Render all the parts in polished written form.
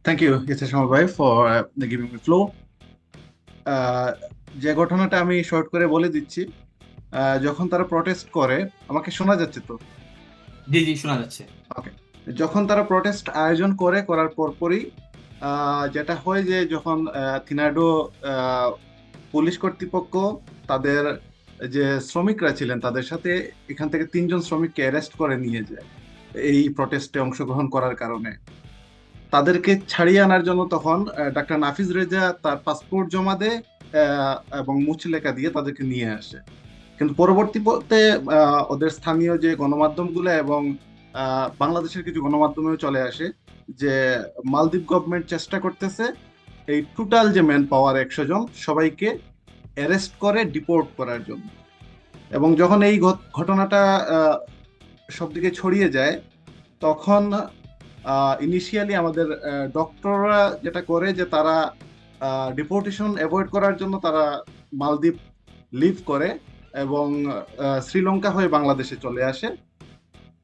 Thank you ইসলাম ভাই for giving me flow. যে ঘটনাটা আমি শর্ট করে বলে দিচ্ছি। যখন তারা প্রটেস্ট করে, আমাকে শোনা যাচ্ছে তো? জি জি, শোনা যাচ্ছে। ওকে। যখন তারা প্রটেস্ট আয়োজন করে, করার পরপরই যেটা হয় যে যখন থিনাডো আহ, পুলিশ কর্তৃপক্ষ তাদের যে শ্রমিকরা ছিলেন তাদের সাথে এখান থেকে 3জন শ্রমিককে অ্যারেস্ট করে নিয়ে যায় এই প্রটেস্টে অংশগ্রহণ করার কারণে। তাদেরকে ছাড়িয়ে আনার জন্য তখন ডাক্তার নাফিজ রেজা তার পাসপোর্ট জমা দেয় এবং মুচলেকা দিয়ে তাদেরকে নিয়ে আসে। কিন্তু পরবর্তীতে ওদের স্থানীয় যে গণমাধ্যমগুলো এবং বাংলাদেশের কিছু গণমাধ্যমেও চলে আসে যে মালদ্বীপ গভর্নমেন্ট চেষ্টা করতেছে এই টোটাল যে ম্যান পাওয়ার 100 জন সবাইকে অ্যারেস্ট করে ডিপোর্ট করার জন্য। এবং যখন এই ঘটনাটা সব দিকে ছড়িয়ে যায়, তখন ইনিশিয়ালি আমাদের ডক্টররা যেটা করে যে তারা ডিপোর্টেশন অ্যাভয়েড করার জন্য তারা মালদ্বীপ লিভ করে এবং শ্রীলঙ্কা হয়ে বাংলাদেশে চলে আসে।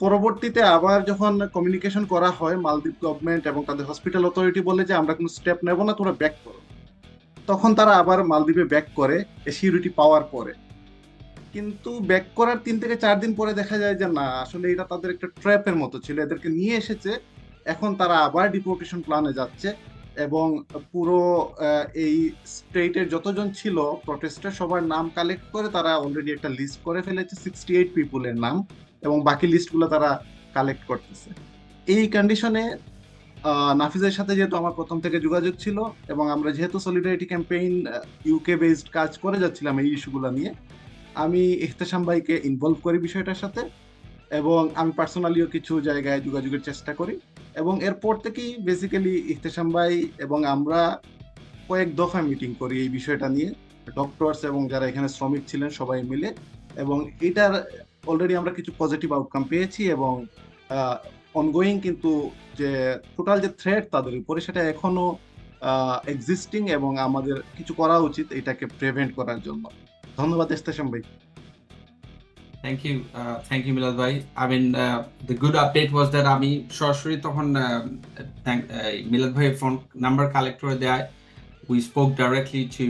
পরবর্তীতে আবার যখন কমিউনিকেশন করা হয়, মালদ্বীপ গভর্নমেন্ট এবং তাদের হসপিটাল অথরিটি বলে যে আমরা কোনো স্টেপ নেব না, তোমরা ব্যাক করো। তখন তারা আবার মালদ্বীপে ব্যাক করে সিউরিটি পাওয়ার পরে। কিন্তু ব্যাক করার 3 থেকে 4 দিন পরে দেখা যায় যে না, আসলে এটা তাদের একটা ট্র্যাপের মতো ছিল, এদেরকে নিয়ে এসেছে। এখন তারা আবার ডিপোর্টেশন প্ল্যানে যাচ্ছে এবং পুরো এই স্টেটের যতজন ছিল প্রটেস্টার সবার নাম কালেক্ট করে তারা অলরেডি একটা লিস্ট করে ফেলেছে, 68 পিপুলের নাম, এবং বাকি লিস্টগুলো তারা কালেক্ট করতেছে। এই কন্ডিশনে নাফিজের সাথে যেহেতু আমার প্রথম থেকে যোগাযোগ ছিল এবং আমরা যেহেতু সলিডারিটি ক্যাম্পেইন ইউকে বেসড কাজ করে যাচ্ছিলাম এই ইস্যুগুলো নিয়ে, আমি ইহতেশাম ভাইকে ইনভলভ করি বিষয়টার সাথে এবং আমি পার্সোনালিও কিছু জায়গায় যোগাযোগের চেষ্টা করি। এবং এরপর থেকেই বেসিক্যালি ইহতেশাম ভাই এবং আমরা কয়েক দফা মিটিং করি এই বিষয়টা নিয়ে, ডক্টরস এবং যারা এখানে শ্রমিক ছিলেন সবাই মিলে। এবং এটার অলরেডি আমরা কিছু পজিটিভ আউটকাম পেয়েছি এবং অনগোয়িং, কিন্তু যে টোটাল যে থ্রেট তাদের উপরে সেটা এখনো এক্সিস্টিং এবং আমাদের কিছু করা উচিত এটাকে প্রিভেন্ট করার জন্য। ধন্যবাদ ইহতেশাম ভাই। থ্যাংক ইউ মিলাদ ভাই। I mean, the good update was that আমি সরাসরি তখন মিলাদ ভাইয়ের ফোন নাম্বার কালেক্ট করে দেয়। We spoke directly to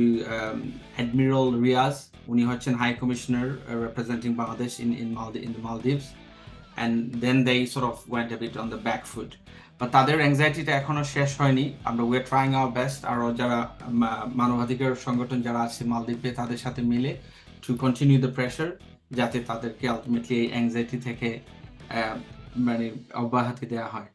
admiral Riaz. উনি হচ্ছেন high commissioner representing Bangladesh in the Maldives. And then they sort of went a bit on the back foot. বা তাদের অ্যাংজাইটিটা এখনো শেষ হয়নি। আমরা we are trying our best, আরও যারা মানবাধিকার সংগঠন যারা আছে মালদ্বীপে তাদের সাথে মিলে টু কন্টিনিউ দ্য প্রেশার, যাতে তাদেরকে আলটিমেটলি এই অ্যাংজাইটি থেকে মানে অব্যাহতি দেওয়া হয়।